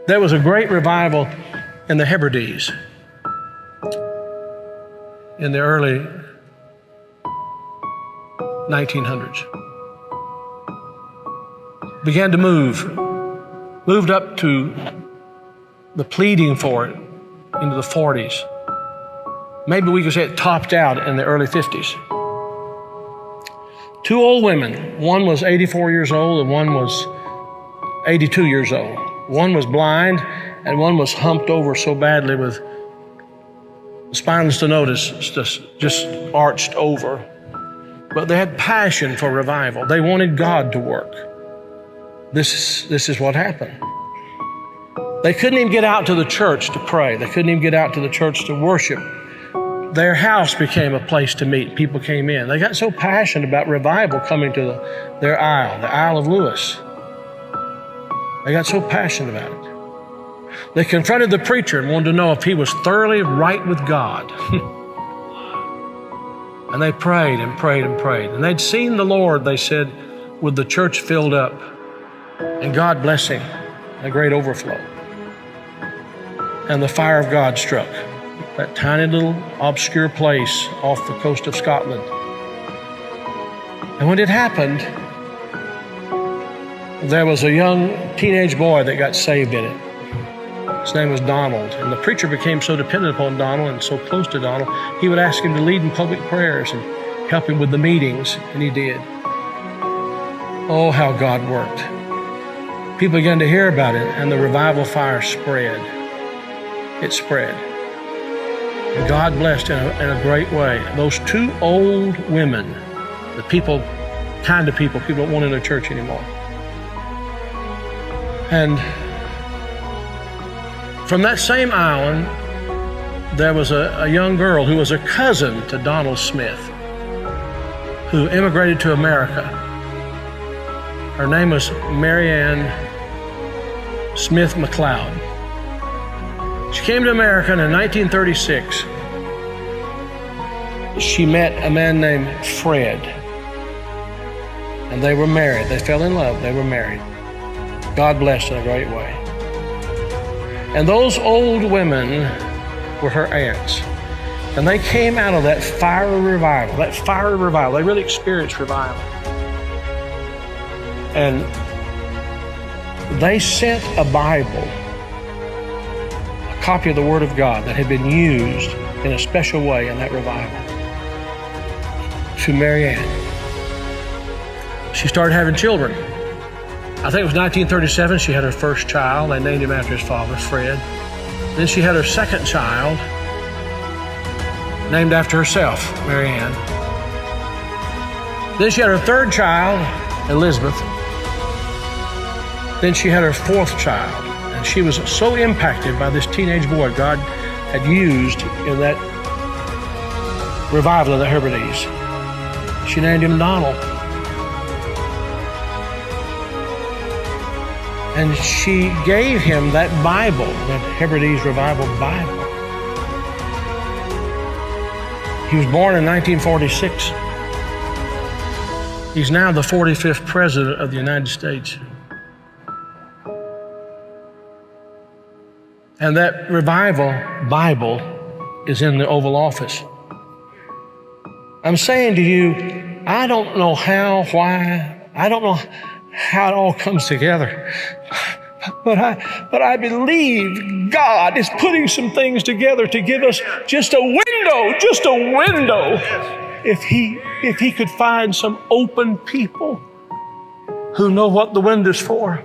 There was a great revival in the Hebrides in the early 1900s. Began to moved up to the pleading for it into the 40s. Maybe we could say it topped out in the early 50s. Two old women, one was 84 years old and one was 82 years old. One was blind and one was humped over so badly with spinal stenosis just arched over. But they had passion for revival. They wanted God to work. This is what happened. They couldn't even get out to the church to pray. They couldn't even get out to the church to worship. Their house became a place to meet. People came in. They got so passionate about revival coming to their isle, the Isle of Lewis. They got so passionate about it. They confronted the preacher and wanted to know if he was thoroughly right with God. And they prayed and prayed and prayed. And they'd seen the Lord, they said, with the church filled up and God blessing, a great overflow. And the fire of God struck that tiny little obscure place off the coast of Scotland. And when it happened, there was a young teenage boy that got saved in it. His name was Donald. And the preacher became so dependent upon Donald and so close to Donald, he would ask him to lead in public prayers and help him with the meetings, and he did. Oh, how God worked. People began to hear about it, and the revival fire spread. It spread. And God blessed in a great way. Those two old women, the kind of people don't want in their church anymore. And from that same island, there was a young girl who was a cousin to Donald Smith, who immigrated to America. Her name was Marianne Smith McLeod. She came to America in 1936. She met a man named Fred, and they were married. They fell in love. They were married. God blessed in a great way. And those old women were her aunts. And they came out of that fiery revival, They really experienced revival. And they sent a Bible, a copy of the Word of God that had been used in a special way in that revival, to Marianne. She started having children. I think it was 1937, she had her first child. They named him after his father, Fred. Then she had her second child, named after herself, Marianne. Then she had her third child, Elizabeth. Then she had her fourth child. And she was so impacted by this teenage boy God had used in that revival of the Hebrides. She named him Donald. And she gave him that Bible, that Hebrides Revival Bible. He was born in 1946. He's now the 45th President of the United States. And that Revival Bible is in the Oval Office. I'm saying to you, I don't know how, why, I don't know how it all comes together. But I believe God is putting some things together to give us just a window. If he could find some open people who know what the window's for.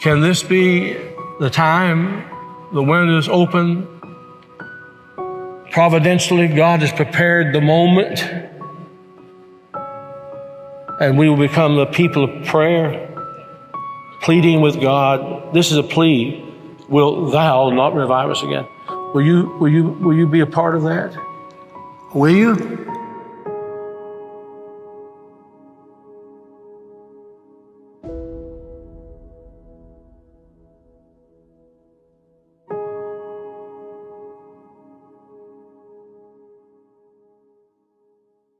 Can this be the time the window's open? Providentially, God has prepared the moment, and we will become the people of prayer, pleading with God. This is a plea. Will thou not revive us again? Will you be a part of that? Will you?